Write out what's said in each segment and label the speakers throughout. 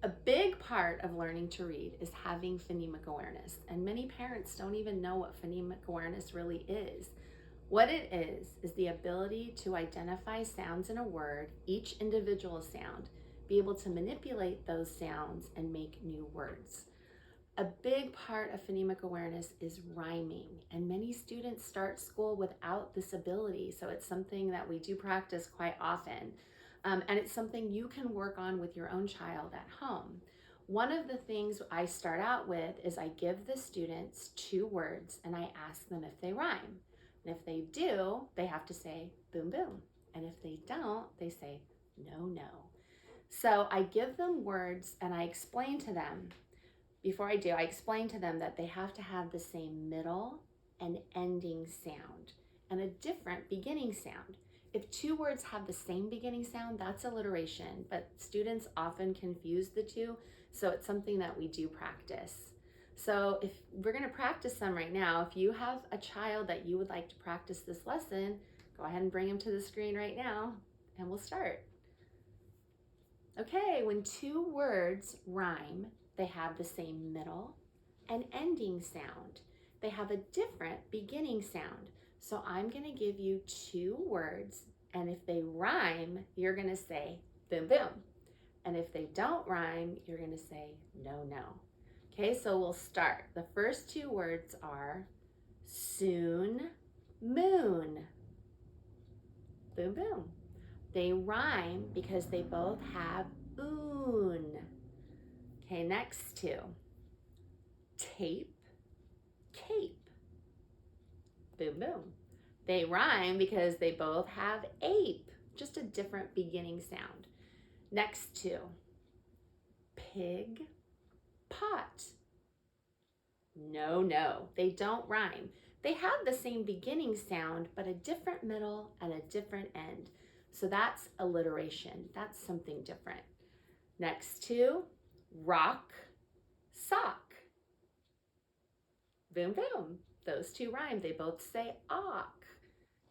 Speaker 1: A big part of learning to read is having phonemic awareness, and many parents don't even know what phonemic awareness really is. What it is the ability to identify sounds in a word, each individual sound, be able to manipulate those sounds and make new words. A big part of phonemic awareness is rhyming, and many students start school without this ability, so it's something that we do practice quite often. And it's something you can work on with your own child at home. One of the things I start out with is I give the students 2 words and I ask them if they rhyme. And if they do, they have to say boom, boom. And if they don't, they say no, no. So I give them words and I explain to them. Before I explain to them that they have to have the same middle and ending sound and a different beginning sound. If 2 words have the same beginning sound, that's alliteration, but students often confuse the two, so it's something that we do practice. So if we're going to practice some right now, if you have a child that you would like to practice this lesson, go ahead and bring them to the screen right now and we'll start. Okay, when 2 words rhyme, they have the same middle and ending sound. They have a different beginning sound. So I'm going to give you 2 words, and if they rhyme, you're going to say boom, boom. And if they don't rhyme, you're going to say no, no. Okay, so we'll start. The first 2 words are soon, moon. Boom, boom. They rhyme because they both have oon. Okay, next 2. Tape, cape. Boom, boom. They rhyme because they both have ape, just a different beginning sound. Next 2. Pig, pot. No, no, they don't rhyme. They have the same beginning sound, but a different middle and a different end. So that's alliteration. That's something different. Next 2, rock, sock. Boom, boom. Those 2 rhyme. They both say awk.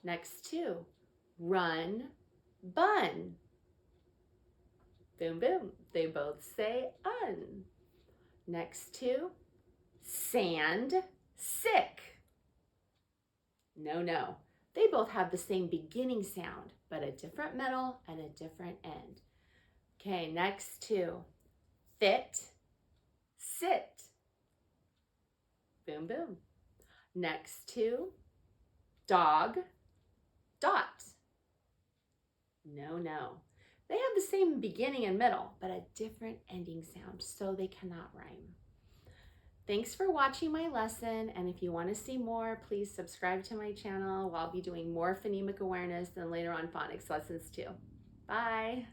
Speaker 1: Next 2, run, bun. Boom, boom. They both say un. Next 2, sand, sick. No, no. They both have the same beginning sound, but a different middle and a different end. Okay, next 2, fit, sit. Boom, boom. Next 2, dog, dot. No, no. They have the same beginning and middle, but a different ending sound, so they cannot rhyme. Thanks for watching my lesson, and if you want to see more, please subscribe to my channel. I'll be doing more phonemic awareness and later on phonics lessons too. Bye.